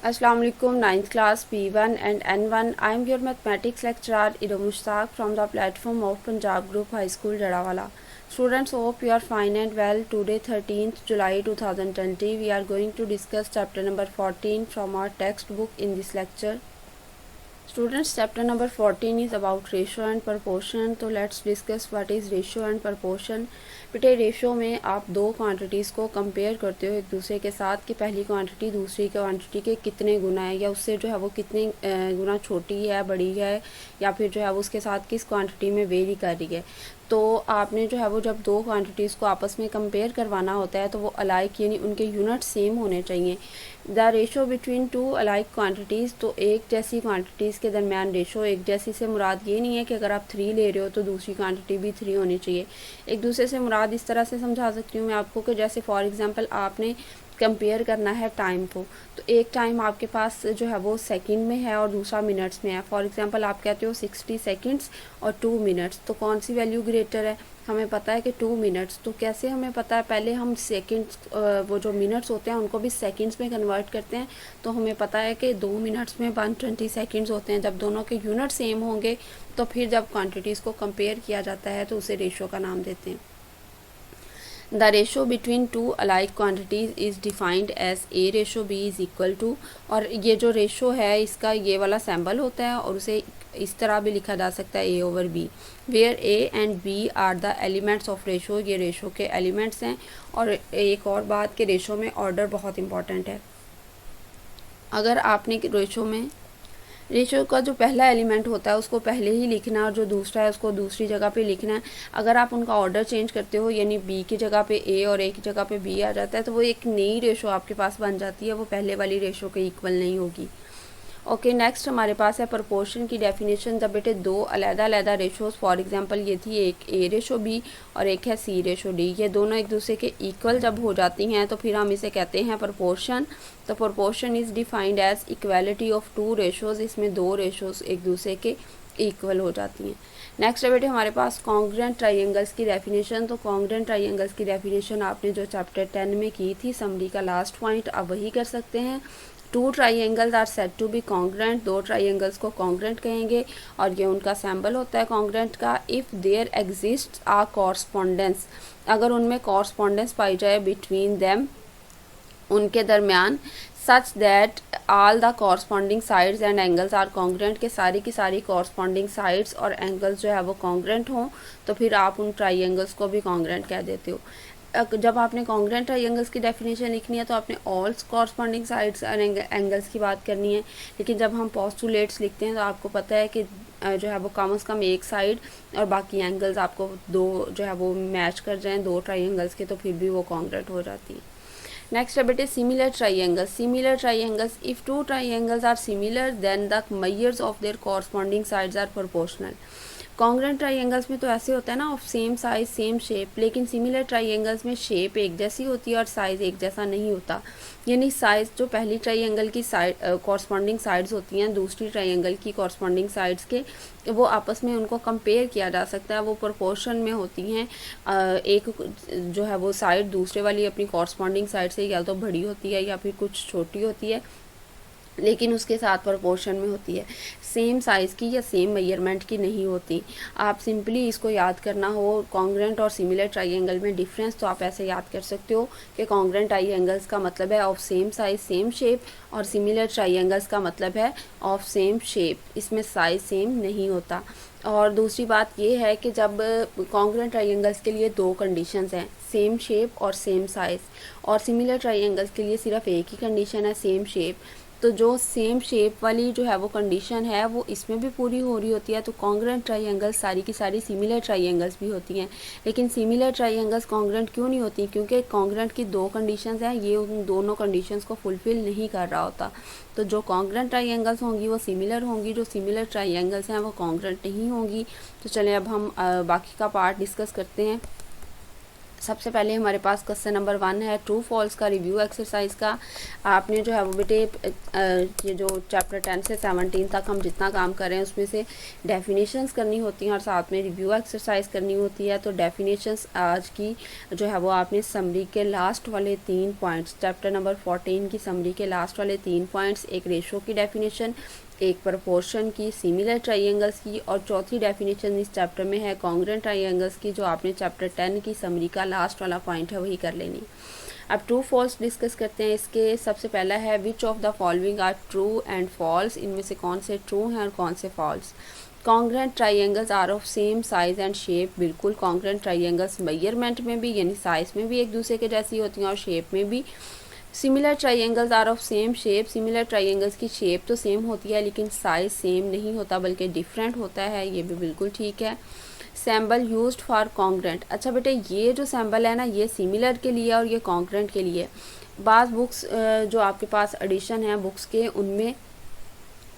Assalamu alaikum, 9th class P1 and N1. I am your mathematics lecturer Ido Mushtaq from the platform of Punjab Group High School Dadawala. Students, hope you are fine and well. Today 13th July 2020 we are going to discuss chapter number 14 from our textbook in this lecture. Students, chapter number 14 is about ratio and proportion. तो let's discuss what is ratio and proportion. बेटे ratio में आप दो quantities को compare करते हो एक दूसरे के साथ कि पहली क्वांटिटी दूसरी क्वांटिटी के कितने गुना है या उससे जो है वो कितने गुना छोटी है, बड़ी है, या फिर जो है वो उसके साथ किस क्वांटिटी में वेरी कर रही है। तो आपने जो है वो जब दो क्वांटिटीज़ को आपस में कंपेयर करवाना होता है तो वो अलाइक यानी उनके यूनिट सेम होने चाहिए। The ratio between two alike quantities, तो एक जैसी क्वांटिटीज़ के दरमियान रेशो, एक जैसी से मुराद ये नहीं है कि अगर आप 3 ले रहे हो तो दूसरी क्वांटिटी भी 3 होनी चाहिए। एक दूसरे से मुराद इस तरह से समझा सकती हूँ मैं आपको कि जैसे फॉर एग्जांपल आपने कंपेयर करना है टाइम को, तो एक टाइम आपके पास जो है वो सेकंड में है और दूसरा मिनट्स में है। फॉर एग्जांपल आप कहते हो 60 सेकंड्स और 2 मिनट्स, तो कौन सी वैल्यू ग्रेटर है? हमें पता है कि 2 मिनट्स। तो कैसे हमें पता है? पहले हम सेकंड्स वो जो मिनट्स होते हैं उनको भी सेकंड्स में कन्वर्ट करते हैं, तो हमें पता है कि 2 मिनट्स में 120 सेकंड्स होते हैं। जब दोनों के यूनिट सेम होंगे तो फिर जब क्वान्टिटीज़ को कंपेयर किया जाता है तो उसे रेशो का नाम देते हैं। The ratio between two alike quantities is defined as a ratio b is equal to, और ये जो रेशो है इसका ये वाला सिंबल होता है और उसे इस तरह भी लिखा जा सकता है A/B, where A and B are the elements of ratio. ये रेशो के एलिमेंट्स हैं। और एक और बात कि रेशो में ऑर्डर बहुत इंपॉर्टेंट है। अगर आपने रेशो का जो पहला एलिमेंट होता है उसको पहले ही लिखना है और जो दूसरा है उसको दूसरी जगह पे लिखना है। अगर आप उनका ऑर्डर चेंज करते हो यानी बी की जगह पे ए और ए की जगह पे बी आ जाता है तो वो एक नई रेशो आपके पास बन जाती है, वो पहले वाली रेशो के इक्वल नहीं होगी। ओके, नेक्स्ट हमारे पास है प्रोपोर्शन की डेफिनेशन। जब बेटे दो अलग-अलग रेशोज़, फॉर एग्जांपल ये थी एक ए रेशो बी और एक है सी रेशो डी, ये दोनों एक दूसरे के इक्वल जब हो जाती हैं तो फिर हम इसे कहते हैं प्रोपोर्शन। तो proportion is defined as equality of two ratios, इसमें दो रेशोज़ एक दूसरे के इक्वल हो जाती हैं। नेक्स्ट है बेटे हमारे पास कॉन्ग्रुएंट ट्राइंगल्स की डेफिनेशन। तो कॉन्ग्रुएंट ट्राइंगल्स की डेफिनेशन आपने जो चैप्टर 10 में की थी, समरी का लास्ट पॉइंट, आप वही कर सकते हैं। Two triangles are said to be congruent, दो ट्राइंगल्स को कॉन्ग्रुएंट कहेंगे और ये उनका सिंबल होता है कॉन्ग्रुएंट का। If there exist a correspondence, अगर उनमें कॉरस्पॉन्डेंस पाई जाए बिटवीन देम, उनके दरमियान, such that all the corresponding sides and angles are congruent, के सारी की सारी कॉरस्पॉन्डिंग साइड्स और एंगल्स जो है वो कॉन्ग्रुएंट हों, तो फिर आप उन ट्राइंगल्स को भी कॉन्ग्रुएंट कह देते हो। जब आपने कॉन्ग्रुएंट ट्राइंगल्स की डेफिनेशन लिखनी है तो आपने ऑल कॉरस्पॉन्डिंग साइड्स और एंगल्स की बात करनी है। लेकिन जब हम पोस्टुलेट्स लिखते हैं तो आपको पता है कि जो है वो कम से कम एक साइड और बाकी एंगल्स आपको दो जो है वो मैच कर जाएं दो ट्राइंगल्स के, तो फिर भी वो कॉन्ग्रुएंट हो जाती है। नेक्स्ट है बेटे similar triangles. Similar triangles, if two triangles are similar then the measures of their corresponding sides are proportional. Congruent triangles में तो ऐसे होता है ना, of same size same shape, लेकिन सिमिलर ट्राइंगल्स में शेप एक जैसी होती है और साइज़ एक जैसा नहीं होता। यानी साइज़ जो पहली ट्राइंगल की साइड कॉरस्पॉन्डिंग साइड्स होती हैं दूसरी ट्राइंगल की कॉरस्पॉन्डिंग साइड्स के, वो आपस में उनको कंपेयर किया जा सकता है, वो प्रोपोर्शन में होती हैं। एक जो है वो साइड दूसरे वाली अपनी कॉरस्पॉन्डिंग साइड से या तो बड़ी होती है या फिर कुछ छोटी होती है, लेकिन उसके साथ प्रोपोर्शन में होती है, सेम साइज़ की या सेम मेजरमेंट की नहीं होती। आप सिंपली इसको याद करना हो कॉन्ग्रुएंट और सिमिलर ट्राइंगल में डिफरेंस, तो आप ऐसे याद कर सकते हो कि कॉन्ग्रुएंट ट्राइंगल्स का मतलब है of same size same shape और सिमिलर ट्राइंगल्स का मतलब है ऑफ सेम शेप, इसमें साइज़ सेम नहीं होता। और दूसरी बात ये है कि जब कॉन्ग्रुएंट ट्राइंगल्स के लिए दो कंडीशंस हैं, सेम शेप और सेम साइज़, और सिमिलर ट्राइंगल्स के लिए सिर्फ एक ही कंडीशन है, सेम शेप। तो जो सेम शेप वाली जो है वो कंडीशन है वो इसमें भी पूरी हो रही होती है, तो कॉन्ग्रुएंट ट्राइंगल्स सारी की सारी सिमिलर ट्राइंगल्स भी होती हैं। लेकिन सिमिलर ट्राइंगल्स कॉन्ग्रुएंट क्यों नहीं होती? क्योंकि कॉन्ग्रुएंट की दो कंडीशंस हैं, ये उन दोनों कंडीशंस को फुलफ़िल नहीं कर रहा होता। तो जो कॉन्ग्रुएंट ट्राइंगल्स होंगी वो सिमिलर होंगी, जो सिमिलर ट्राइंगल्स हैं वो कॉन्ग्रुएंट नहीं होंगी। तो चलें अब हम बाकी का पार्ट डिस्कस करते हैं। सबसे पहले हमारे पास क्वेश्चन नंबर 1 है ट्रू फॉल्स का रिव्यू एक्सरसाइज का। आपने जो है वो बेटे ये जो चैप्टर 10 से 17 तक हम जितना काम कर रहे हैं उसमें से डेफिनेशंस करनी होती हैं और साथ में रिव्यू एक्सरसाइज करनी होती है। तो डेफिनेशंस आज की जो है वो आपने समरी के लास्ट वाले 3 पॉइंट्स, चैप्टर नंबर 14 की समरी के लास्ट वाले 3 पॉइंट्स, एक रेशो की डेफिनेशन, एक प्रपोर्शन की, सिमिलर ट्राइंगल्स की और चौथी डेफिनेशन इस चैप्टर में है कॉन्ग्रुएंट ट्राइंगल्स की, जो आपने चैप्टर 10 की समरी का लास्ट वाला पॉइंट है वही कर लेनी। अब ट्रू फॉल्स डिस्कस करते हैं इसके। सबसे पहला है which of the following are true and false, इनमें से कौन से ट्रू हैं और कौन से false. Congruent triangles are of same size and shape, बिल्कुल कॉन्ग्रुएंट ट्राइंगल्स मेजरमेंट में भी यानी साइज में भी एक दूसरे के जैसी होती हैं और शेप में भी। Similar triangles are of same shape, similar triangles की शेप तो सेम होती है लेकिन साइज सेम नहीं होता बल्कि डिफरेंट होता है, ये भी बिल्कुल ठीक है। सैम्बल यूज्ड फॉर कॉन्ग्रुएंट, अच्छा बेटे ये जो सैम्बल है ना ये सिमिलर के लिए और ये कॉन्ग्रुएंट के लिए। बाज़ बुक्स जो आपके पास एडिशन है बुक्स के उनमें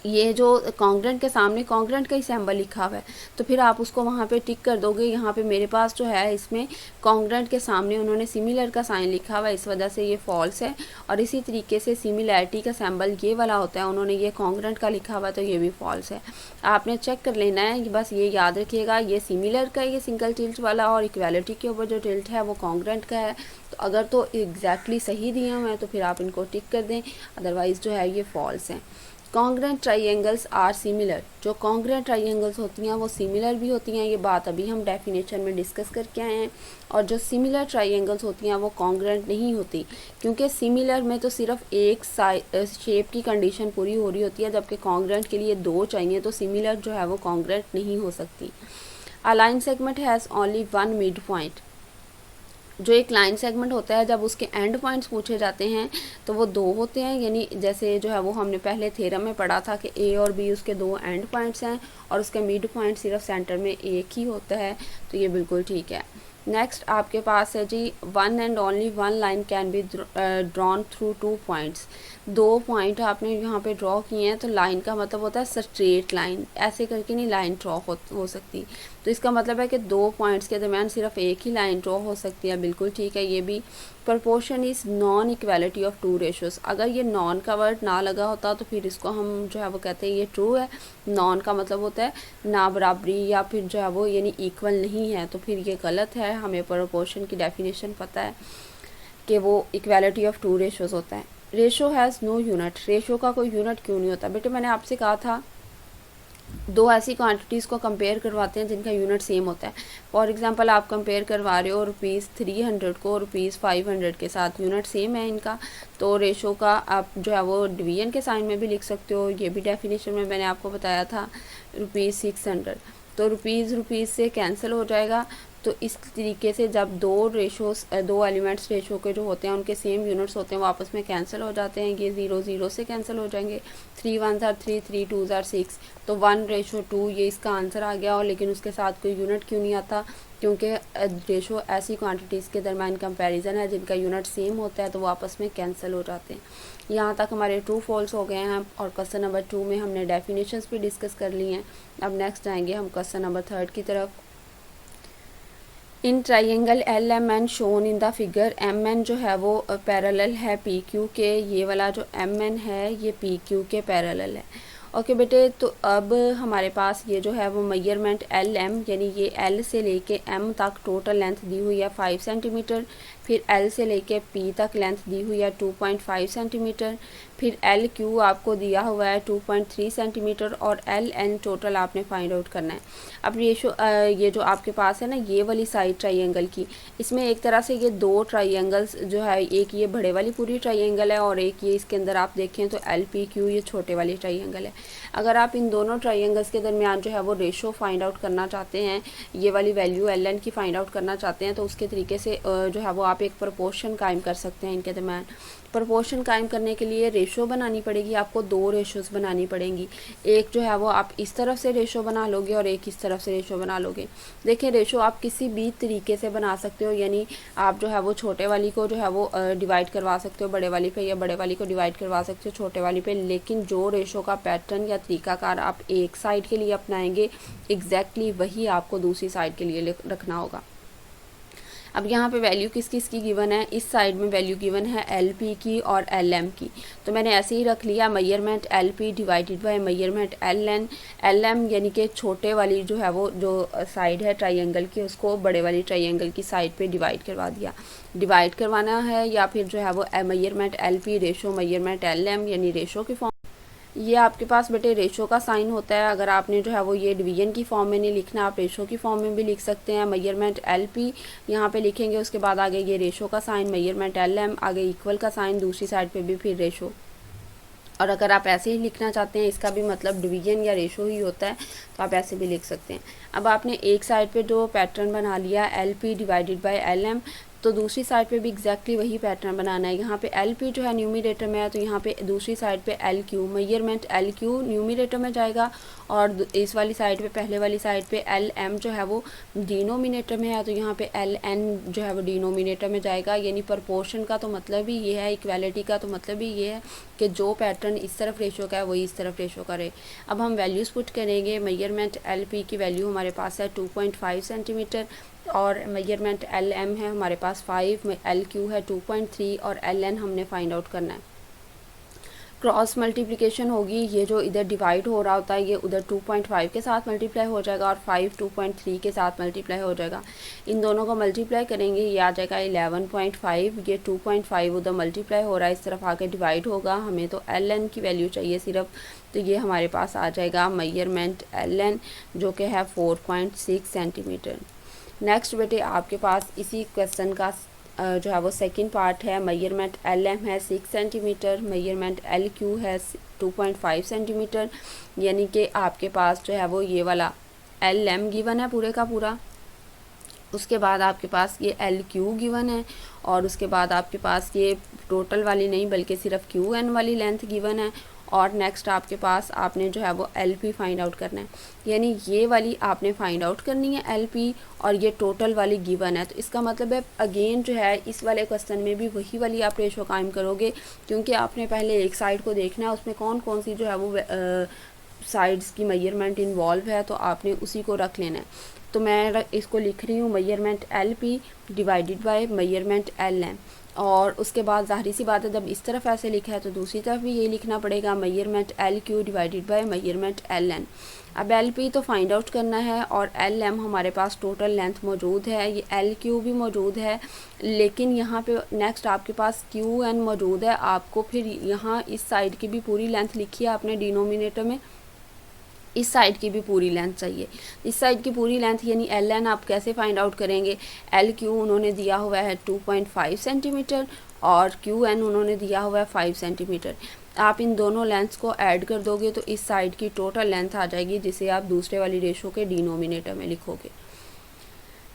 ये जो कॉन्ग्रुएंट के सामने कॉन्ग्रुएंट का ही सैम्बल लिखा हुआ है तो फिर आप उसको वहाँ पे टिक कर दोगे। यहाँ पे मेरे पास जो है इसमें कॉन्ग्रुएंट के सामने उन्होंने सिमिलर का साइन लिखा हुआ है, इस वजह से ये फॉल्स है। और इसी तरीके से सिमिलैरिटी का सैम्बल ये वाला होता है, उन्होंने ये कॉन्ग्रुएंट का लिखा हुआ है तो ये भी फॉल्स है। आपने चेक कर लेना है, बस ये याद रखिएगा ये सिमिलर का ये सिंगल टिल्ट वाला और इक्वालिटी के ऊपर जो टिल्ट है वो कॉन्ग्रुएंट का है। तो अगर तो एग्जैक्टली सही दिए हुए हैं तो फिर आप इनको टिक कर दें, अदरवाइज़ जो है ये फॉल्स हैं। कॉन्ग्रुएंट ट्राइंगल्स आर सिमिलर, जो कॉन्ग्रुएंट ट्राइंगल्स होती हैं वो सिमिलर भी होती हैं, ये बात अभी हम डेफिनेशन में डिस्कस करके आए हैं। और जो सिमिलर ट्राइंगल्स होती हैं वो कॉन्ग्रुएंट नहीं होती, क्योंकि सिमिलर में तो सिर्फ एक शेप की कंडीशन पूरी हो रही होती है, जबकि कॉन्ग्रुएंट के लिए 2 चाहिए, तो सिमिलर जो है वो कॉन्ग्रुएंट नहीं हो सकती। A line segment has only 1 mid point, जो एक लाइन सेगमेंट होता है जब उसके एंड पॉइंट्स पूछे जाते हैं तो वो 2 होते हैं, यानी जैसे जो है वो हमने पहले थ्योरम में पढ़ा था कि ए और बी उसके 2 एंड पॉइंट्स हैं और उसके मिड पॉइंट सिर्फ सेंटर में एक ही होता है, तो ये बिल्कुल ठीक है। नेक्स्ट आपके पास है जी 1 and only 1 line can be drawn through 2 points, 2 point आपने यहाँ पे ड्रॉ किए हैं तो लाइन का मतलब होता है स्ट्रेट लाइन, ऐसे करके नहीं लाइन ड्रॉ हो सकती। तो इसका मतलब है कि 2 पॉइंट्स के दरमियान सिर्फ एक ही लाइन ड्रॉ हो सकती है, बिल्कुल ठीक है ये भी। Proportion is non equality of 2 ratios, अगर ये नॉन का वर्ड ना लगा होता तो फिर इसको हम जो है वो कहते हैं ये ट्रू है। नॉन का मतलब होता है ना बराबरी या फिर जो है वो यानी इक्वल नहीं है, तो फिर ये गलत है। हमें प्रपोर्शन की डेफिनेशन पता है कि वो इक्वालिटी ऑफ 2 रेशोज़ होता है। Ratio has no unit, ratio का कोई यूनिट क्यों नहीं होता बेटे, मैंने आपसे कहा था 2 ऐसी क्वांटिटीज़ को कंपेयर करवाते हैं जिनका यूनिट सेम होता है। फॉर एग्जांपल आप कंपेयर करवा रहे हो ₹300 को ₹500 के साथ, यूनिट सेम है इनका, तो रेशो का आप जो है वो डिवीजन के साइन में भी लिख सकते हो। ये भी डेफिनेशन में मैंने आपको बताया था ₹600, तो रुपीज़ से कैंसिल हो जाएगा। तो इस तरीके से जब 2 एलिमेंट्स रेशो के जो होते हैं उनके सेम यूनिट्स होते हैं वो आपस में कैंसिल हो जाते हैं, ये 0 से कैंसिल हो जाएंगे, 3 1s are 3, 3 2s are 6, तो 1:2 ये इसका आंसर आ गया। और लेकिन उसके साथ कोई यूनिट क्यों नहीं आता, क्योंकि रेशो ऐसी क्वांटिटीज़ के दरमियान कंपैरिजन है जिनका यूनिट सेम होता है तो वो आपस में कैंसिल हो जाते हैं। यहाँ तक हमारे ट्रू फॉल्स हो गए हैं और क्वेश्चन नंबर 2 में हमने डेफिनेशंस भी डिस्कस कर ली हैं। अब नेक्स्ट जाएंगे हम क्वेश्चन नंबर 3 की तरफ। In triangle LMN shown in the figure, MN जो है वो पैरेलल है PQ के, ये वाला जो MN है ये PQ के पैरेलल है। ओके बेटे, तो अब हमारे पास ये जो है वो मेजरमेंट LM यानी ये L से लेके M तक टोटल लेंथ दी हुई है 5 सेंटीमीटर, फिर L से लेके P तक लेंथ दी हुई है 2.5 सेंटीमीटर, फिर LQ आपको दिया हुआ है 2.3 सेंटीमीटर और LN टोटल आपने फाइंड आउट करना है। अब ये जो आपके पास है ना ये वाली साइड ट्राइंगल की, इसमें एक तरह से ये 2 ट्राइंगल्स जो है, एक ये बड़े वाली पूरी ट्राइंगल है और एक ये इसके अंदर आप देखें तो LPQ ये छोटे वाली ट्राइंगल है। अगर आप इन दोनों ट्राइंगल्स के दरमियान जो है वो रेशो फाइंड आउट करना चाहते हैं, ये वाली वैल्यू LN की फाइंड आउट करना चाहते हैं, तो उसके तरीके से जो है वो आप एक प्रपोर्शन कायम कर सकते हैं इनके दरमियान। प्रपोर्शन कायम करने के लिए रेशो बनानी पड़ेगी, आपको 2 रेशोज़ बनानी पड़ेंगी। एक जो है वो आप इस तरफ से रेशो बना लोगे और एक इस तरफ से रेशो बना लोगे। देखिए रेशो आप किसी भी तरीके से बना सकते हो, यानी आप जो है वो छोटे वाली को जो है वो डिवाइड करवा सकते हो बड़े वाली पे, या बड़े वाली को डिवाइड करवा सकते हो छोटे वाली पे, लेकिन जो रेशो का पैटर्न या तरीकाकार आप एक साइड के लिए अपनाएंगे एग्जैक्टली वही आपको दूसरी साइड के लिए रखना होगा। अब यहाँ पे वैल्यू किस किस की गिवन है, इस साइड में वैल्यू गिवन है LP की और LM की, तो मैंने ऐसे ही रख लिया measurement LP divided by measurement LN। LM यानी कि छोटे वाली जो है वो जो साइड है ट्राइंगल की, उसको बड़े वाली ट्राइंगल की साइड पे डिवाइड करवा दिया। डिवाइड करवाना है या फिर जो है वो measurement LP ratio measurement LM यानी रेशो की फॉर्म, ये आपके पास बेटे रेशो का साइन होता है। अगर आपने जो है वो ये डिवीजन की फॉर्म में नहीं लिखना, आप रेशो की फॉर्म में भी लिख सकते हैं। मेजरमेंट LP यहाँ पे लिखेंगे, उसके बाद आगे ये रेशो का साइन, मेजरमेंट LM आगे इक्वल का साइन, दूसरी साइड पे भी फिर रेशो। और अगर आप ऐसे ही लिखना चाहते हैं, इसका भी मतलब डिवीजन या रेशो ही होता है, तो आप ऐसे भी लिख सकते हैं। अब आपने एक साइड पे जो पैटर्न बना लिया LP डिवाइडेड बाय LM, तो दूसरी साइड पे भी एग्जैक्टली वही पैटर्न बनाना है। यहाँ पे LP जो है न्यूमरेटर में है, तो यहाँ पे दूसरी साइड पे LQ मेजरमेंट LQ न्यूमरेटर में जाएगा, और इस वाली साइड पे पहले वाली साइड पे LM जो है वो डिनोमिनेटर में है, तो यहाँ पे LN जो है वो डिनोमिनेटर में जाएगा। यानी प्रपोर्शन का तो मतलब ही ये है, इक्वालिटी का तो मतलब ही ये है कि जो पैटर्न इस तरफ रेशो का है वही इस तरफ रेशो करे। अब हम वैल्यूज़ पुट करेंगे। मेजरमेंट LP की वैल्यू हमारे पास है 2.5 सेंटीमीटर, और मेजरमेंट LM है हमारे पास 5, LQ है 2.3 और LN हमने फाइंड आउट करना है। क्रॉस मल्टीप्लिकेशन होगी, ये जो इधर डिवाइड हो रहा होता है ये उधर 2.5 के साथ मल्टीप्लाई हो जाएगा और 5 2.3 के साथ मल्टीप्लाई हो जाएगा। इन दोनों को मल्टीप्लाई करेंगे, ये आ जाएगा 11.5, ये 2.5 उधर मल्टीप्लाई हो रहा है, इस तरफ आके डिवाइड होगा। हमें तो LN की वैल्यू चाहिए सिर्फ, तो ये हमारे पास आ जाएगा मेजरमेंट LN जो कि है 4.6 सेंटीमीटर। नेक्स्ट बेटे आपके पास इसी क्वेश्चन का जो है वो सेकंड पार्ट है। मेजरमेंट LM है 6 सेंटीमीटर, मेजरमेंट LQ है 2.5 सेंटीमीटर, यानी कि आपके पास जो है वो ये वाला LM गिवन है पूरे का पूरा, उसके बाद आपके पास ये LQ गिवन है, और उसके बाद आपके पास ये टोटल वाली नहीं बल्कि सिर्फ QN वाली लेंथ गिवन है, और नेक्स्ट आपके पास आपने जो है वो LP फाइंड आउट करना है। यानी ये वाली आपने फाइंड आउट करनी है LP, और ये टोटल वाली गिवन है। तो इसका मतलब है अगेन जो है इस वाले क्वेश्चन में भी वही वाली आप रेशो कायम करोगे, क्योंकि आपने पहले एक साइड को देखना है उसमें कौन कौन सी जो है वो साइड्स की मेजरमेंट इन्वॉल्व है, तो आपने उसी को रख लेना है। तो मैं इसको लिख रही हूँ measurement LP divided by measurement LM, और उसके बाद ज़ाहिर सी बात है जब इस तरफ ऐसे लिखा है तो दूसरी तरफ भी ये लिखना पड़ेगा measurement LQ divided by measurement LN। अब LP तो फाइंड आउट करना है, और LM हमारे पास टोटल लेंथ मौजूद है, ये LQ भी मौजूद है, लेकिन यहाँ पे नेक्स्ट आपके पास QN मौजूद है। आपको फिर यहाँ इस साइड की भी पूरी लेंथ लिखी है आपने डिनोमिनेटर में, इस साइड की भी पूरी लेंथ चाहिए। इस साइड की पूरी लेंथ यानी LN आप कैसे फाइंड आउट करेंगे। LQ उन्होंने दिया हुआ है 2.5 सेंटीमीटर और QN उन्होंने दिया हुआ है 5 सेंटीमीटर। आप इन दोनों लेंथ्स को ऐड कर दोगे तो इस साइड की टोटल लेंथ आ जाएगी, जिसे आप दूसरे वाली रेशो के डिनोमिनेटर में लिखोगे।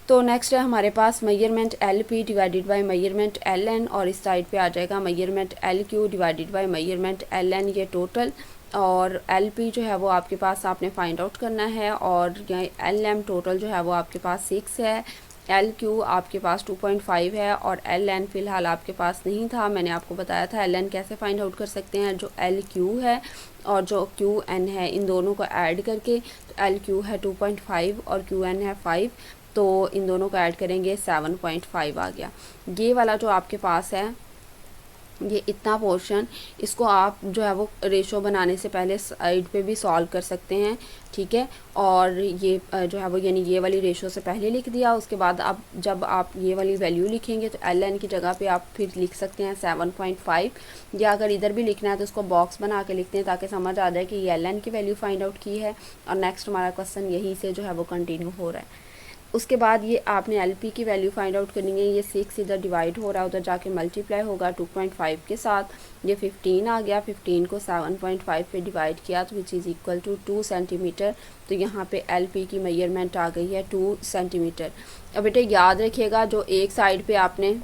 तो नेक्स्ट है हमारे पास measurement LP divided by measurement LN, और इस साइड पे आ जाएगा measurement LQ divided by measurement LN, ये टोटल। और LP जो है वो आपके पास आपने फाइंड आउट करना है, और LM टोटल जो है वो आपके पास 6 है, LQ आपके पास 2.5 है, और LN फ़िलहाल आपके पास नहीं था। मैंने आपको बताया था LN कैसे फाइंड आउट कर सकते हैं। जो LQ है और जो QN है इन दोनों को ऐड करके, तो LQ है 2.5 और QN है 5, तो इन दोनों को ऐड करेंगे 7.5 आ गया। ये वाला जो आपके पास है ये इतना पोर्शन, इसको आप जो है वो रेशो बनाने से पहले साइड पे भी सॉल्व कर सकते हैं, ठीक है। और ये जो है वो यानी ये वाली रेशो से पहले लिख दिया, उसके बाद आप जब आप ये वाली वैल्यू लिखेंगे तो LN की जगह पे आप फिर लिख सकते हैं 7.5, या अगर इधर भी लिखना है तो उसको बॉक्स बना के लिखते हैं ताकि समझ आ जाए कि ये LN की वैल्यू फाइंड आउट की है। और नेक्स्ट हमारा क्वेश्चन यहीं से जो है वो कंटिन्यू हो रहा है। उसके बाद ये आपने LP की वैल्यू फाइंड आउट करनी है। ये 6 इधर डिवाइड हो रहा है, उधर जाके मल्टीप्लाई होगा 2.5 के साथ, ये 15 आ गया। 15 को 7.5 पे डिवाइड किया तो which is equal to 2 centimetre. तो यहाँ पे LP की मेजरमेंट आ गई है 2 सेंटीमीटर। अब बेटे याद रखिएगा जो एक साइड पे आपने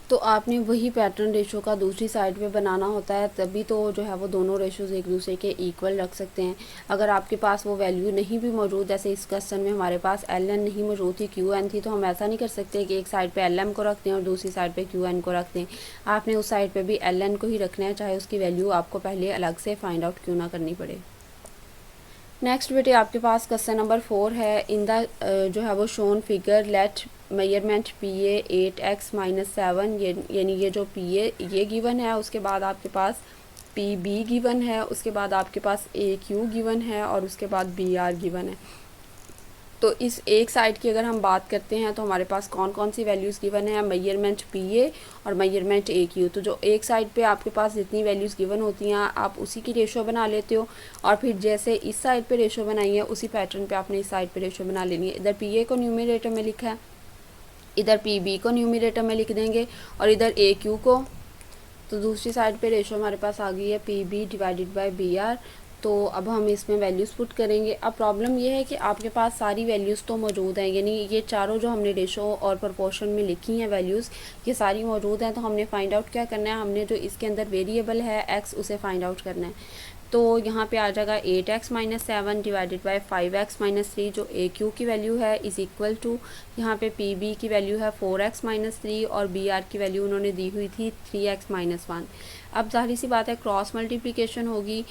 तो आपने वही पैटर्न रेशो का दूसरी साइड पे बनाना होता है, तभी तो जो है वो दोनों रेशोज़ एक दूसरे के इक्वल रख सकते हैं। अगर आपके पास वो वैल्यू नहीं भी मौजूद, जैसे इस क्वेश्चन में हमारे पास LN नहीं मौजूद थी, QN थी, तो हम ऐसा नहीं कर सकते कि एक साइड पे LM को रखते हैं और दूसरी साइड पे QN को रखते हैं। आपने उस साइड पे भी LN को ही रखना है, चाहे उसकी वैल्यू आपको पहले अलग से फाइंड आउट क्यों ना करनी पड़े। नेक्स्ट बेटे आपके पास क्वेश्चन नंबर 4 है। इन द जो है वो shown figure let measurement p a 8x minus 7, यानी ये जो पी ए ये गिवन है, उसके बाद आपके पास पी बी गिवन है, उसके बाद आपके पास ए क्यू गिवन है और उसके बाद बी आर गिवन है। तो इस एक साइड की अगर हम बात करते हैं तो हमारे पास कौन कौन सी वैल्यूज़ गिवन है, मेजरमेंट पी ए और मेजरमेंट ए क्यू। तो जो एक साइड पे आपके पास जितनी वैल्यूज़ गिवन होती हैं आप उसी की रेशो बना लेते हो, और फिर जैसे इस साइड पे रेशो बनाई है उसी पैटर्न पे आपने इस साइड पे रेशो बना लेनी है। इधर पी ए को न्यूमरेटर में लिखा है, इधर पी बी को न्यूमरेटर में लिख देंगे और इधर ए क्यू को। तो दूसरी साइड पे रेशो हमारे पास आ गई है p b divided by b r. तो अब हम इसमें वैल्यूज़ पुट करेंगे। अब प्रॉब्लम ये है कि आपके पास सारी वैल्यूज़ तो मौजूद हैं, यानी ये चारों जो हमने रेशो और प्रोपोर्शन में लिखी हैं वैल्यूज़, ये सारी मौजूद हैं। तो हमने फाइंड आउट क्या करना है, हमने जो इसके अंदर वेरिएबल है एक्स उसे फाइंड आउट करना है। तो यहाँ पे आ जाएगा 8x minus 7 divided by 5x minus 3, जो ए क्यू की वैल्यू है इज़ इक्वल टू, यहाँ पे पी बी की वैल्यू है 4x माइनस 3 और बी आर की वैल्यू उन्होंने दी हुई थी 3x माइनस 1। अब जाहिर सी बात है क्रॉस मल्टीप्लिकेशन होगी,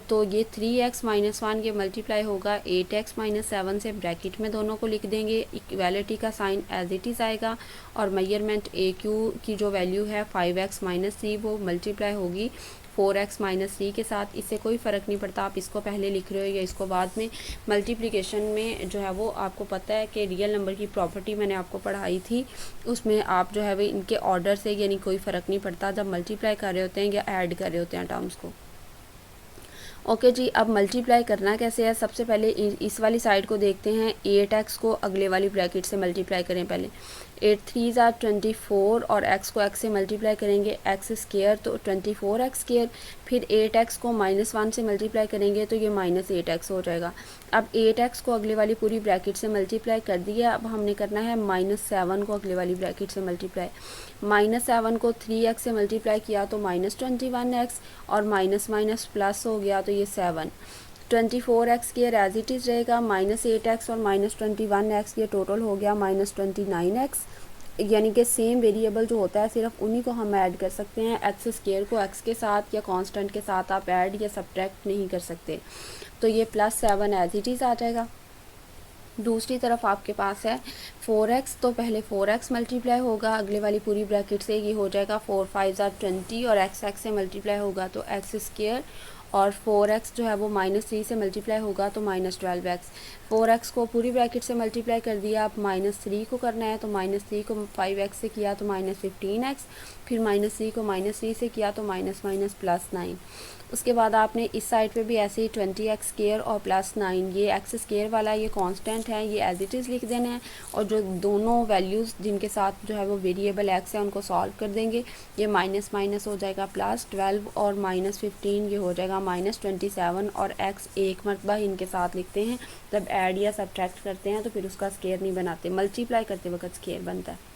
तो ये 3x माइनस 1 ये मल्टीप्लाई होगा 8x माइनस 7 से, ब्रैकेट में दोनों को लिख देंगे, इक्वालिटी का साइन एज इट इज़ आएगा, और मेजरमेंट ए क्यू की जो वैल्यू है 5x माइनस 3 वो मल्टीप्लाई होगी 4x माइनस 3 के साथ। इससे कोई फ़र्क नहीं पड़ता आप इसको पहले लिख रहे हो या इसको बाद में। मल्टीप्लिकेशन में जो है वो आपको पता है कि रियल नंबर की प्रॉपर्टी मैंने आपको पढ़ाई थी, उसमें आप जो है वो इनके ऑर्डर से यानी कोई फ़र्क नहीं पड़ता जब मल्टीप्लाई कर रहे होते हैं या ऐड कर रहे होते हैं टर्म्स को। ओके जी, अब मल्टीप्लाई करना कैसे है, सबसे पहले इस वाली साइड को देखते हैं। 8x को अगले वाली ब्रैकेट से मल्टीप्लाई करें पहले, 8 3 24 और x को x से मल्टीप्लाई करेंगे x स्क्वायर तो 24x स्क्वायर, फिर 8x को -1 से मल्टीप्लाई करेंगे तो ये -8x हो जाएगा। अब 8x को अगले वाली पूरी ब्रैकेट से मल्टीप्लाई कर दिया, अब हमने करना है -7 को अगले वाली ब्रैकेट से मल्टीप्लाई। -7 को 3x से मल्टीप्लाई किया तो -21x, और माइनस माइनस प्लस हो गया तो ये 7। 24x square as it is रहेगा, -8x और -21x ये टोटल हो गया -29x। यानी कि सेम वेरिएबल जो होता है सिर्फ उन्हीं को हम ऐड कर सकते हैं, एक्स स्क्वायर को एक्स के साथ या कांस्टेंट के साथ आप ऐड या सब्ट्रैक्ट नहीं कर सकते। तो ये +7 एज इट इज़ आ जाएगा। दूसरी तरफ आपके पास है 4x, तो पहले 4x मल्टीप्लाई होगा अगले वाली पूरी ब्रैकेट से, ये हो जाएगा 4 5 20 और x से मल्टीप्लाई होगा तो x स्क्वायर, और 4x जो है वो -3 से मल्टीप्लाई होगा तो -12x। 4x को पूरी ब्रैकेट से मल्टीप्लाई कर दिया, अब -3 को करना है तो -3 को 5x से किया तो -15x, फिर -3 को -3 से किया तो +9। उसके बाद आपने इस साइड पे भी ऐसे ही 20x स्क्वायर और +9, ये एक्स स्क्वायर वाला ये कांस्टेंट है, ये एज इट इज़ लिख देना है, और जो दोनों वैल्यूज़ जिनके साथ जो है वो वेरिएबल x है उनको सॉल्व कर देंगे। ये माइनस माइनस हो जाएगा +12 और -15 ये हो जाएगा -27, और x एक मरतबा इनके साथ लिखते हैं, जब ऐड या सब्ट्रैक्ट करते हैं तो फिर उसका स्क्वायर नहीं बनाते, मल्टीप्लाई करते वक्त स्क्वायर बनता है।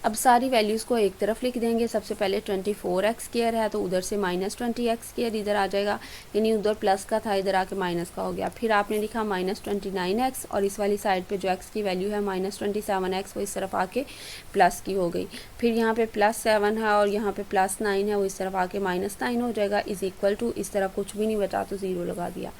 अब सारी वैल्यूज़ को एक तरफ लिख देंगे। सबसे पहले 24x स्क्वायर है तो उधर से -20x स्क्वायर इधर आ जाएगा, यानी उधर प्लस का था इधर आके माइनस का हो गया। फिर आपने लिखा -29x, और इस वाली साइड पे जो x की वैल्यू है -27x वो इस तरफ आके प्लस की हो गई। फिर यहाँ पे +7 है और यहाँ पे +9 है, वो इस तरफ आके -9 हो जाएगा, इज़ इक्वल टू, इस तरफ कुछ भी नहीं बचा तो 0 लगा दिया।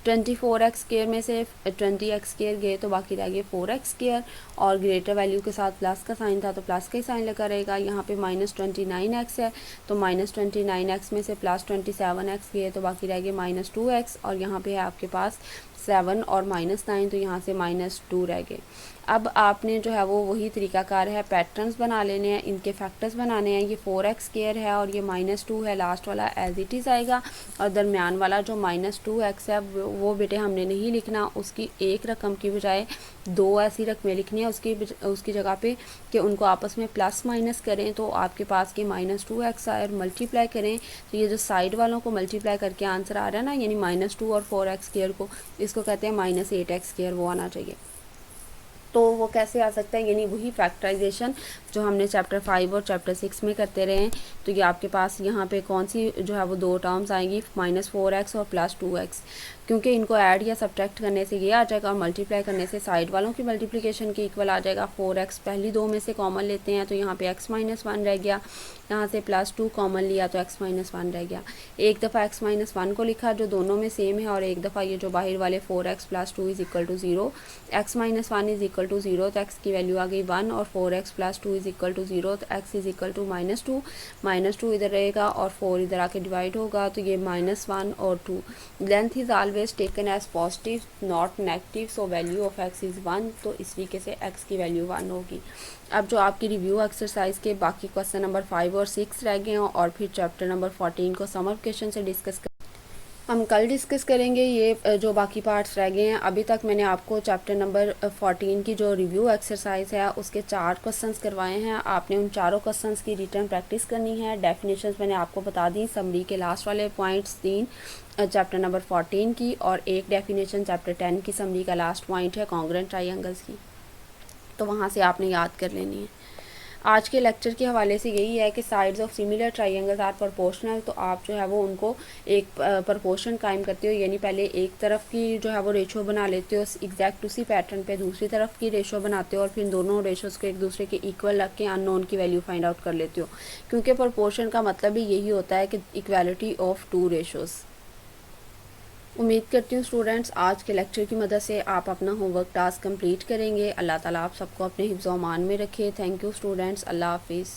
24x स्क्वायर में से 20x स्क्वायर गए तो बाकी रह गए 4x स्क्वायर, और ग्रेटर वैल्यू के साथ प्लस का साइन था तो प्लस का ही साइन लगा रहेगा। यहाँ पे -29x है तो -29x में से +27x गए तो बाकी रह गए -2x, और यहाँ पे है आपके पास 7 और -9 तो यहाँ से -2 रह गए। अब आपने जो है वो वही तरीकाकार है, पैटर्न्स बना लेने हैं, इनके फैक्टर्स बनाने हैं। ये 4x स्क्वायर है और ये -2 है, लास्ट वाला एज इट इज़ आएगा, और दरमियान वाला जो -2x है वो बेटे हमने नहीं लिखना, उसकी एक रकम की बजाय 2 ऐसी रकमें लिखनी है उसकी जगह पे कि उनको आपस में प्लस माइनस करें तो आपके पास के -2x आए, और मल्टीप्लाई करें तो ये जो साइड वालों को मल्टीप्लाई करके आंसर आ रहा है ना, यानी -2 और 4x स्क्वायर को, इसको कहते हैं -8x स्क्वायर, वो आना चाहिए। तो वो कैसे आ सकता है, यानी वही फैक्टराइजेशन जो हमने चैप्टर 5 और चैप्टर 6 में करते रहे हैं। तो ये आपके पास यहाँ पे कौन सी जो है वो 2 टर्म्स आएंगी, -4x और +2x। क्योंकि इनको ऐड या सब्ट्रैक्ट करने से ये आ जाएगा और मल्टीप्लाई करने से साइड वालों की मल्टीप्लिकेशन के इक्वल आ जाएगा। 4x पहली दो में से कॉमन लेते हैं तो यहाँ पे x माइनस 1 रह गया, यहाँ से +2 कॉमन लिया तो x माइनस 1 रह गया। एक दफ़ा x माइनस 1 को लिखा जो दोनों में सेम है, और एक दफ़ा ये जो बाहर वाले 4x + 2 = 0, x माइनस 1 = 0 तो x की वैल्यू आ गई 1, और 4x + 2 = 0 तो x = -2 इधर रहेगा और 4 इधर आके डिवाइड होगा तो ये -1 और 2। Length is always taken as positive not negative, so value of x is 1, तो इस तरीके से x की वैल्यू 1 होगी। अब जो आपकी रिव्यू एक्सरसाइज के बाकी क्वेश्चन नंबर 5 और 6 रह गए हैं और फिर चैप्टर नंबर 14 को समर से डिस्कस हम कल डिस्कस करेंगे। ये जो बाकी पार्ट्स रह गए हैं, अभी तक मैंने आपको चैप्टर नंबर 14 की जो रिव्यू एक्सरसाइज है उसके 4 क्वेश्चंस करवाए हैं। आपने उन चारों क्वेश्चंस की रिटर्न प्रैक्टिस करनी है। डेफिनेशंस मैंने आपको बता दी, समरी के लास्ट वाले पॉइंट्स 3 चैप्टर नंबर 14 की, और एक डेफिनेशन चैप्टर 10 की समरी का लास्ट पॉइंट है कॉन्ग्रुएंट ट्रायंगल्स की, तो वहाँ से आपने याद कर लेनी है। आज के लेक्चर के हवाले से यही है कि sides of similar triangles are proportional, तो आप जो है वो उनको एक प्रोपोर्शन कायम करते हो, यानी पहले एक तरफ की जो है वो रेशो बना लेते हो एग्जैक्ट उसी पैटर्न पे दूसरी तरफ की रेशो बनाते हो, और फिर दोनों रेशोज़ को एक दूसरे के इक्वल रख के अननोन की वैल्यू फाइंड आउट कर लेते हो, क्योंकि प्रोपोर्शन का मतलब ही यही होता है कि इक्वालिटी ऑफ टू रेशोज़। उम्मीद करती हूँ स्टूडेंट्स आज के लेक्चर की मदद से आप अपना होमवर्क टास्क कंप्लीट करेंगे। अल्लाह ताला आप सबको अपने हिफ्ज़-ओ-अमान में रखे। थैंक यू स्टूडेंट्स, अल्लाह हाफिज़।